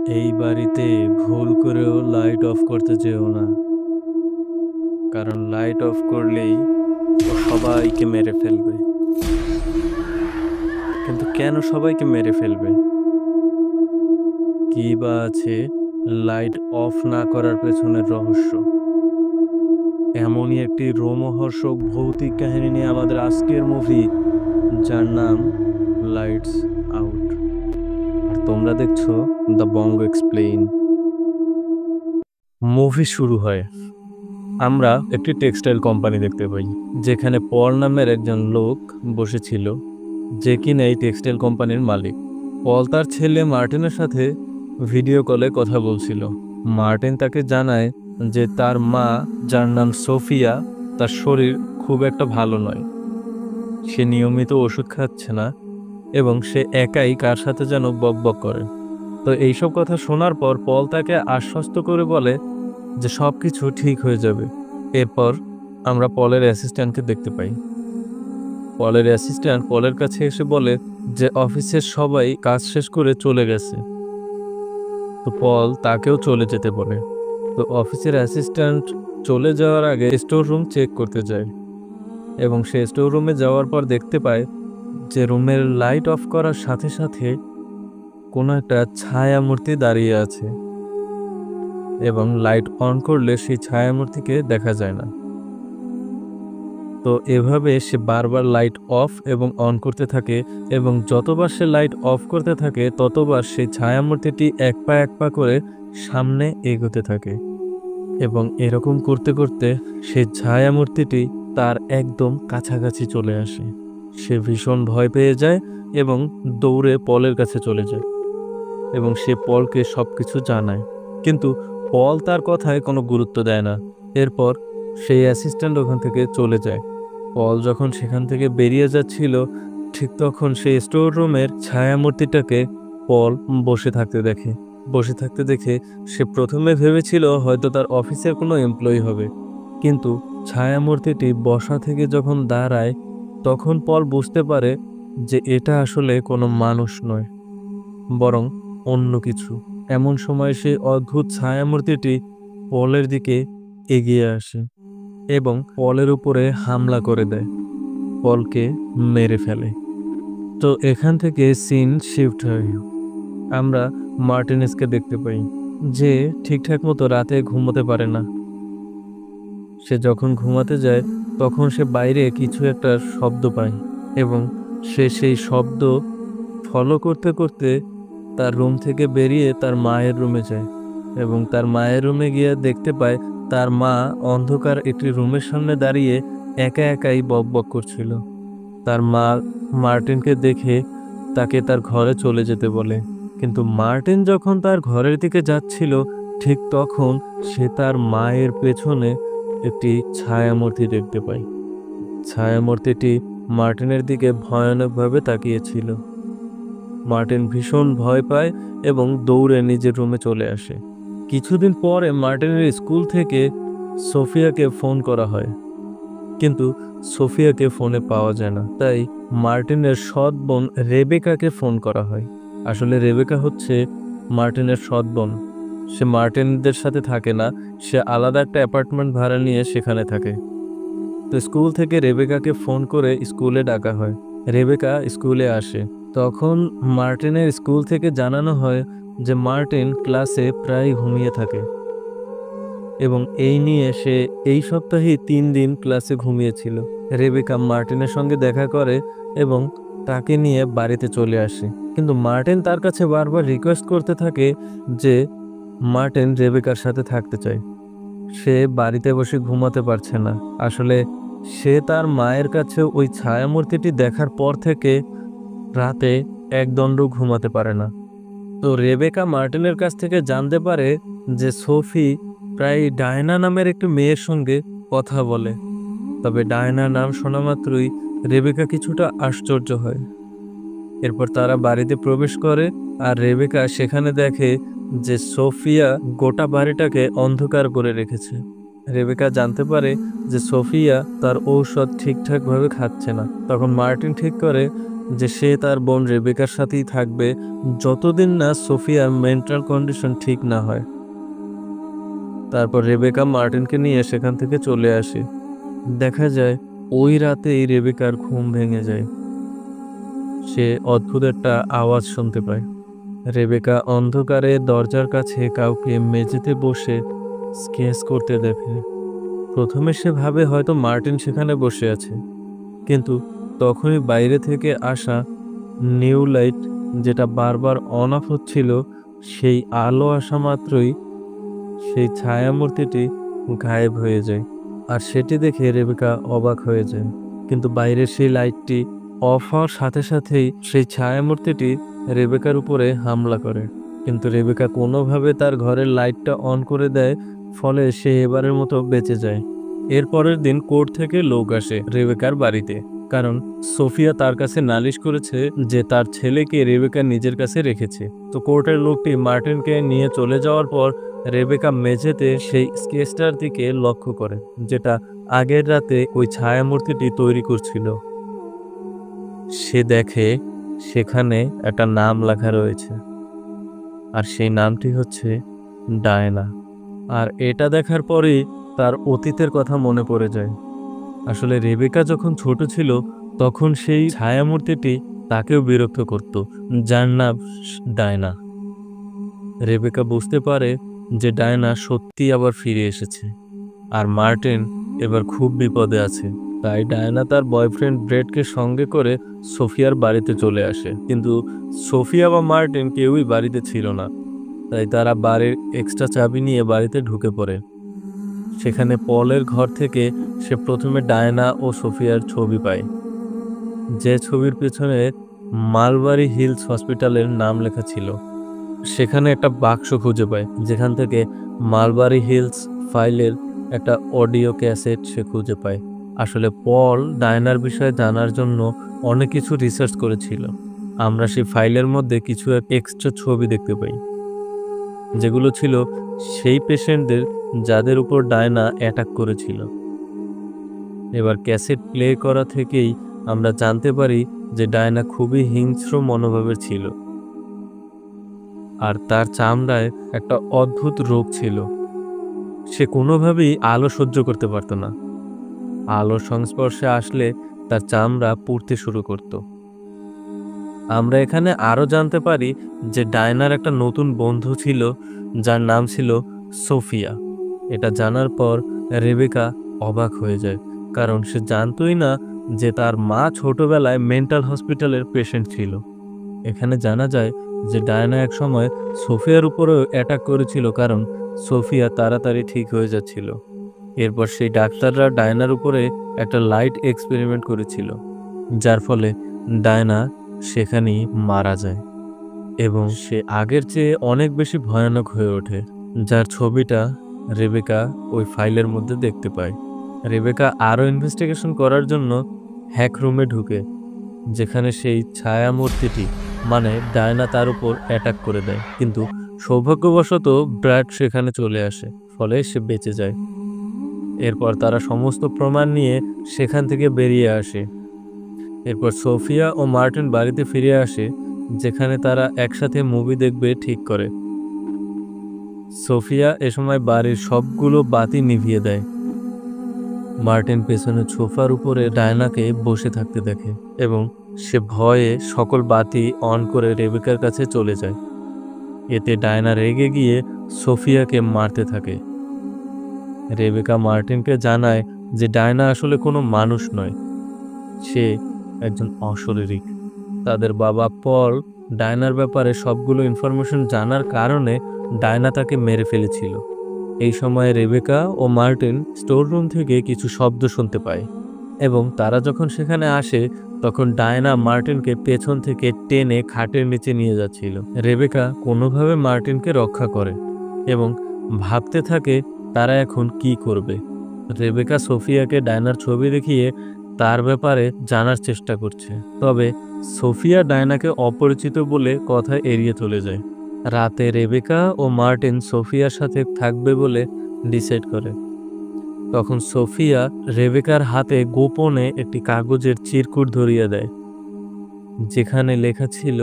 এই বাড়িতে ভুল করেও লাইট অফ করতে যেও না, কারণ লাইট অফ করলেই ও সবাইকে মেরে ফেলবে। কিন্তু কেন সবাইকে মেরে ফেলবে? কি বা আছে লাইট অফ না করার পেছনের রহস্য? এমনই একটি রোমহর্ষক ভৌতিক কাহিনী নিয়ে আমাদের আজকের মুভি, যার নাম লাইটস আউট। আর তোমরা দেখছো দ্য বঙ্গ এক্সপ্লেইন। মুভি শুরু হয়, আমরা একটি টেক্সটাইল কোম্পানি দেখতে পাই, যেখানে পল নামের একজন লোক বসেছিল, যে কিনা এই টেক্সটাইল কোম্পানির মালিক। পল তার ছেলে মার্টিনের সাথে ভিডিও কলে কথা বলছিল। মার্টিন তাকে জানায় যে তার মা, যার নাম সোফিয়া, তার শরীর খুব একটা ভালো নয়। সে নিয়মিত ওষুধ খাচ্ছে না এবং সে একাই কার সাথে যেন বকবক করে। তো এইসব কথা শোনার পর পল তাকে আশ্বস্ত করে বলে যে সব কিছু ঠিক হয়ে যাবে। এরপর আমরা পলের অ্যাসিস্ট্যান্টকে দেখতে পাই। পলের অ্যাসিস্ট্যান্ট পলের কাছে এসে বলে যে অফিসের সবাই কাজ শেষ করে চলে গেছে। তো পল তাকেও চলে যেতে বলে। তো অফিসের অ্যাসিস্ট্যান্ট চলে যাওয়ার আগে স্টোর রুম চেক করতে যায় এবং সে স্টোর রুমে যাওয়ার পর দেখতে পায় যে রুমের লাইট অফ করার সাথে সাথে কোনো একটা ছায়ামূর্তি দাঁড়িয়ে আছে এবং লাইট অন করলে সেই ছায়ামূর্তিকে দেখা যায় না। তো এভাবে সে বারবার লাইট অফ এবং অন করতে থাকে এবং যতবার সে লাইট অফ করতে থাকে ততবার সেই ছায়ামূর্তিটি এক পা করে সামনে এগোতে থাকে এবং এরকম করতে করতে সেই ছায়ামূর্তিটি তার একদম কাছাকাছি চলে আসে। সে ভীষণ ভয় পেয়ে যায় এবং দৌড়ে পলের কাছে চলে যায় এবং সে পলকে সবকিছু জানায়, কিন্তু পল তার কথায় কোনো গুরুত্ব দেয় না। এরপর সেই অ্যাসিস্ট্যান্ট ওখান থেকে চলে যায়। পল যখন সেখান থেকে বেরিয়ে যাচ্ছিল, ঠিক তখন সেই স্টোর রুমের ছায়ামূর্তিটাকে পল বসে থাকতে দেখে সে প্রথমে ভেবেছিল হয়তো তার অফিসের কোনো এমপ্লয়ি হবে, কিন্তু ছায়ামূর্তিটি বসা থেকে যখন দাঁড়ায় তখন পল বুঝতে পারে যে এটা আসলে কোনো মানুষ নয়, বরং অন্য কিছু। এমন সময় সেই অদ্ভুত ছায়ামূর্তিটি পলের দিকে এগিয়ে আসে এবং পলের উপরে হামলা করে দেয়, পলকে মেরে ফেলে। তো এখান থেকে সিন শিফট হয়, আমরা মার্টিনেসকে দেখতে পাই, যে ঠিকঠাক মতো রাতে ঘুমোতে পারে না। সে যখন ঘুমাতে যায় তখন সে বাইরে কিছু একটা শব্দ পায় এবং সে সেই শব্দ ফলো করতে করতে তার রুম থেকে বেরিয়ে তার মায়ের রুমে যায় এবং তার মায়ের রুমে গিয়ে দেখতে পায় তার মা অন্ধকার একটি রুমের সামনে দাঁড়িয়ে একা একাই বকবক করছিল। তার মা মার্টিনকে দেখে তাকে তার ঘরে চলে যেতে বলে, কিন্তু মার্টিন যখন তার ঘরের দিকে যাচ্ছিল ঠিক তখন সে তার মায়ের পেছনে একটি ছায়ামূর্তি দেখতে পায়। ছায়ামূর্তিটি মার্টিনের দিকে ভয়ানকভাবে তাকিয়েছিল। মার্টিন ভীষণ ভয় পায় এবং দৌড়ে নিজের রুমে চলে আসে। কিছুদিন পরে মার্টিনের স্কুল থেকে সোফিয়াকে ফোন করা হয়, কিন্তু সোফিয়াকে ফোনে পাওয়া যায় না। তাই মার্টিনের সৎ বোন রেবেকাকে ফোন করা হয়। আসলে রেবেকা হচ্ছে মার্টিনের সৎ বোন। সে মার্টিনদের সাথে থাকে না, সে আলাদা একটা অ্যাপার্টমেন্ট ভাড়া নিয়ে সেখানে থাকে। তো স্কুল থেকে রেবেকাকে ফোন করে স্কুলে ডাকা হয়। রেবেকা স্কুলে আসে। তখন মার্টিনের স্কুল থেকে জানানো হয় যে মার্টিন ক্লাসে প্রায় ঘুমিয়ে থাকে এবং এই নিয়ে সে এই সপ্তাহে 3 দিন ক্লাসে ঘুমিয়েছিল। রেবেকা মার্টিনের সঙ্গে দেখা করে এবং তাকে নিয়ে বাড়িতে চলে আসে, কিন্তু মার্টিন তার কাছে বারবার রিকোয়েস্ট করতে থাকে যে মার্টিন রেবেকার সাথে থাকতে চায়। সে বাড়িতে বসে ঘুমাতে পারছে না। আসলে সে তার মায়ের কাছে ওই ছায়ামূর্তিটি দেখার পর থেকে রাতে একদণ্ড ঘুমাতে পারে না। তো রেবেকা মার্টিনের কাছ থেকে জানতে পারে যে সোফি প্রায় ডায়না নামের একটি মেয়ের সঙ্গে কথা বলে। তবে ডায়না নাম শোনা মাত্রই রেবেকা কিছুটা আশ্চর্য হয়। এরপর তারা বাড়িতে প্রবেশ করে আর রেবেকা সেখানে দেখে যে সোফিয়া গোটা বাড়িটাকে অন্ধকার করে রেখেছে। রেবেকা জানতে পারে যে সোফিয়া তার ঔষধ ঠিকঠাকভাবে খাচ্ছে না। তখন মার্টিন ঠিক করে যে সে তার বোন রেবেকার সাথেই থাকবে যতদিন না সোফিয়ার মেন্টাল কন্ডিশন ঠিক না হয়। তারপর রেবেকা মার্টিনকে নিয়ে সেখান থেকে চলে আসে। দেখা যায় ওই রাতেই রেবেকার ঘুম ভেঙে যায়। সে অদ্ভুত একটা আওয়াজ শুনতে পায়। রেবেকা অন্ধকারে দরজার কাছে কাউকে মেঝেতে বসে স্কেচ করতে দেখে। প্রথমে সে ভাবে হয়তো মার্টিন সেখানে বসে আছে, কিন্তু তখনই বাইরে থেকে আসা নিউ লাইট, যেটা বারবার অন অফ হচ্ছিল, সেই আলো আসা মাত্রই সেই ছায়ামূর্তিটি গায়েব হয়ে যায়। আর সেটি দেখে রেবেকা অবাক হয়ে যায়। কিন্তু বাইরের সেই লাইটটি অফ হওয়ার সাথে সাথেই সেই ছায়ামূর্তিটি রেবেকার উপরে হামলা করে। কিন্তু রেবেকা কোনোভাবে তার ঘরের লাইটটা অন করে দেয়, ফলে সে এবারের মতো বেঁচে যায়। এর পরের দিন কোর্ট থেকে লোক আসে রেবেকার বাড়িতে, কারণ সোফিয়া তার কাছে নালিশ করেছে যে তার ছেলেকে রেবেকা নিজের কাছে রেখেছে। তো কোর্টের লোকটি মার্টিনকে নিয়ে চলে যাওয়ার পর রেবেকা মেঝেতে সেই স্কেচটার দিকে লক্ষ্য করে, যেটা আগের রাতে ওই ছায়ামূর্তিটি তৈরি করছিল। সে দেখে সেখানে একটা নাম লেখা রয়েছে, আর সেই নামটি হচ্ছে ডায়না। আর এটা দেখার পরেই তার অতীতের কথা মনে পড়ে যায়। আসলে রেবেকা যখন ছোট ছিল তখন সেই ছায়ামূর্তিটি তাকেও বিরক্ত করত, যার নাম ডায়না। রেবেকা বুঝতে পারে যে ডায়না সত্যি আবার ফিরে এসেছে, আর মার্টিন এবার খুব বিপদে আছে। তাই ডায়না তার বয়ফ্রেন্ড ব্রেডকে সঙ্গে করে সোফিয়ার বাড়িতে চলে আসে। কিন্তু সোফিয়া বা মার্টিন কেউই বাড়িতে ছিল না। তাই তারা বাড়ির এক্সট্রা চাবি নিয়ে বাড়িতে ঢুকে পড়ে। সেখানে পলের ঘর থেকে সে প্রথমে ডায়না ও সোফিয়ার ছবি পায়, যে ছবির পেছনে মালবারি হিলস হসপিটালের নাম লেখা ছিল। সেখানে একটা বাক্স খুঁজে পায়, যেখান থেকে মালবারি হিলস ফাইলের একটা অডিও ক্যাসেট সে খুঁজে পায়। আসলে পল ডায়নার বিষয়ে জানার জন্য অনেক কিছু রিসার্চ করেছিল। আমরা সেই ফাইলের মধ্যে কিছু এক্সট্রা ছবি দেখতে পাই, যেগুলো ছিল সেই পেশেন্টদের যাদের উপর ডায়না অ্যাটাক করেছিল। এবার ক্যাসেট প্লে করা থেকেই আমরা জানতে পারি যে ডায়না খুবই হিংস্র মনোভাবের ছিল, আর তার চামড়ায় একটা অদ্ভুত রোগ ছিল। সে কোনোভাবেই আলো সহ্য করতে পারত না। আলোর সংস্পর্শে আসলে তার চামড়া পুড়তে শুরু করত। আমরা এখানে আরও জানতে পারি যে ডায়নার একটা নতুন বন্ধু ছিল, যার নাম ছিল সোফিয়া। এটা জানার পর রেবেকা অবাক হয়ে যায়, কারণ সে জানতই না যে তার মা ছোটবেলায় মেন্টাল হসপিটালের পেশেন্ট ছিল। এখানে জানা যায় যে ডায়না এক সময় সোফিয়ার উপরেও অ্যাটাক করেছিল, কারণ সোফিয়া তাড়াতাড়ি ঠিক হয়ে যাচ্ছিল। এরপর সেই ডাক্তাররা ডায়নার উপরে একটা লাইট এক্সপেরিমেন্ট করেছিল, যার ফলে ডায়না সেখানেই মারা যায় এবং সে আগের চেয়ে অনেক বেশি ভয়ানক হয়ে ওঠে, যার ছবিটা রেবেকা ওই ফাইলের মধ্যে দেখতে পায়। রেবেকা আরও ইনভেস্টিগেশন করার জন্য হ্যাক রুমে ঢুকে, যেখানে সেই ছায়ামূর্তিটি মানে ডায়না তার উপর অ্যাটাক করে দেয়। কিন্তু সৌভাগ্যবশত ব্র্যাড সেখানে চলে আসে, ফলে সে বেঁচে যায়। এরপর তারা সমস্ত প্রমাণ নিয়ে সেখান থেকে বেরিয়ে আসে। এরপর সোফিয়া ও মার্টিন বাড়িতে ফিরে আসে, যেখানে তারা একসাথে মুভি দেখবে ঠিক করে। সোফিয়া এ সময় বাড়ির সবগুলো বাতি নিভিয়ে দেয়। মার্টিন পেছনে সোফার উপরে ডায়নাকে বসে থাকতে দেখে এবং সে ভয়ে সকল বাতি অন করে রেবেকার কাছে চলে যায়। এতে ডায়না রেগে গিয়ে সোফিয়াকে মারতে থাকে। রেবেকা মার্টিনকে জানায় যে ডায়না আসলে কোনো মানুষ নয়, সে একজন অশরীরিক। তাদের বাবা পল ডায়নার ব্যাপারে সবগুলো ইনফরমেশন জানার কারণে ডায়না তাকে মেরে ফেলেছিল। এই সময় রেবেকা ও মার্টিন স্টোর রুম থেকে কিছু শব্দ শুনতে পায় এবং তারা যখন সেখানে আসে তখন ডায়না মার্টিনকে পেছন থেকে টেনে খাটের নিচে নিয়ে যাচ্ছিল। রেবেকা কোনোভাবে মার্টিনকে রক্ষা করে এবং ভাবতে থাকে তারা এখন কি করবে। রেবেকা সোফিয়াকে ডায়নার ছবি দেখিয়ে তার ব্যাপারে জানার চেষ্টা করছে, তবে সোফিয়া ডায়নাকে অপরিচিত বলে কথা এড়িয়ে চলে যায়। রাতে রেবেকা ও মার্টিন সোফিয়ার সাথে থাকবে বলে ডিসাইড করে। তখন সোফিয়া রেবেকার হাতে গোপনে একটি কাগজের চিরকুট ধরিয়ে দেয়, যেখানে লেখা ছিল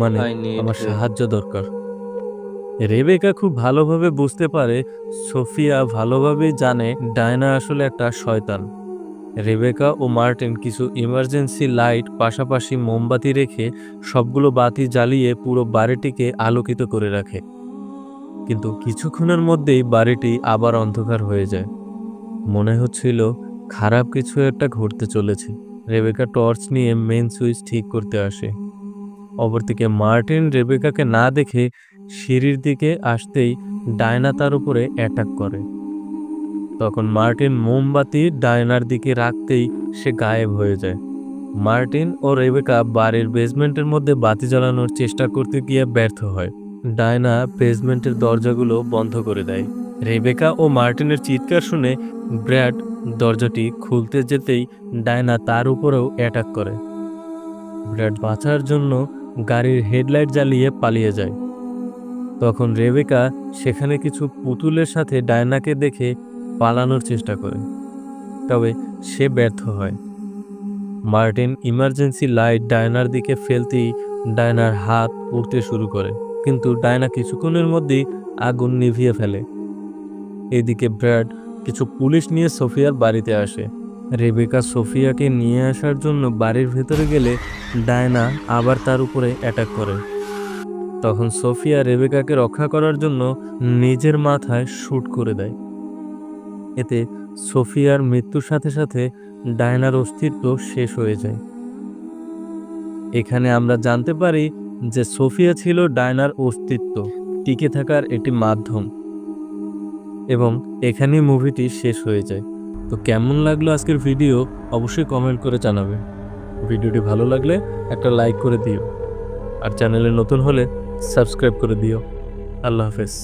মানে I need আমার help. সাহায্য দরকার। রেবেকা খুব ভালোভাবে বুঝতে পারে, সোফিয়া ভালোভাবেই জানে ডায়না আসলে একটা শয়তান। রেবেকা ও মার্টিন কিছু ইমার্জেন্সি লাইট পাশাপাশি মোমবাতি রেখে সবগুলো বাতি জ্বালিয়ে পুরো বাড়িটিকে আলোকিত করে রাখে। কিন্তু কিছুক্ষণের মধ্যেই বাড়িটি আবার অন্ধকার হয়ে যায়। মনে হচ্ছিল খারাপ কিছু একটা ঘটতে চলেছে। রেবেকা টর্চ নিয়ে মেইন সুইচ ঠিক করতে আসে। অপরদিকে মার্টিন রেবেকাকে না দেখে সিঁড়ির দিকে আসতেই ডায়না তার উপরে অ্যাটাক করে। তখন মার্টিন মোমবাতি ডায়নার দিকে রাখতেই সে গায়েব হয়ে যায়। মার্টিন ও রেবেকা বাড়ির বেসমেন্টের মধ্যে বাতি জ্বালানোর চেষ্টা করতে গিয়ে ব্যর্থ হয়। ডায়না বেসমেন্টের দরজাগুলো বন্ধ করে দেয়। রেবেকা ও মার্টিনের চিৎকার শুনে ব্র্যাড দরজাটি খুলতে যেতেই ডায়না তার উপরেও অ্যাটাক করে। ব্র্যাড বাঁচার জন্য গাড়ির হেডলাইট জ্বালিয়ে পালিয়ে যায়। তখন রেবেকা সেখানে কিছু পুতুলের সাথে ডায়নাকে দেখে পালানোর চেষ্টা করে, তবে সে ব্যর্থ হয়। মার্টিন ইমার্জেন্সি লাইট ডায়নার দিকে ফেলতেই ডায়নার হাত পুড়তে শুরু করে, কিন্তু ডায়না কিছুক্ষণের মধ্যেই আগুন নিভিয়ে ফেলে। এদিকে ব্র্যাড কিছু পুলিশ নিয়ে সোফিয়ার বাড়িতে আসে। রেবেকা সোফিয়াকে নিয়ে আসার জন্য বাড়ির ভেতরে গেলে ডায়না আবার তার উপরে অ্যাটাক করে। তখন সোফিয়া রেবেকাকে রক্ষা করার জন্য নিজের মাথায় শ্যুট করে দেয়। এতে সোফিয়ার মৃত্যুর সাথে সাথে ডায়নার অস্তিত্ব শেষ হয়ে যায়। এখানে আমরা জানতে পারি যে সোফিয়া ছিল ডায়নার অস্তিত্ব টিকে থাকার একটি মাধ্যম, এবং এখানেই মুভিটি শেষ হয়ে যায়। তো কেমন লাগলো আজকের ভিডিও অবশ্যই কমেন্ট করে জানাবে। ভিডিওটি ভালো লাগলে একটা লাইক করে দিও, আর চ্যানেলে নতুন হলে সাবস্ক্রাইব করে দিও। আল্লাহ হাফেজ।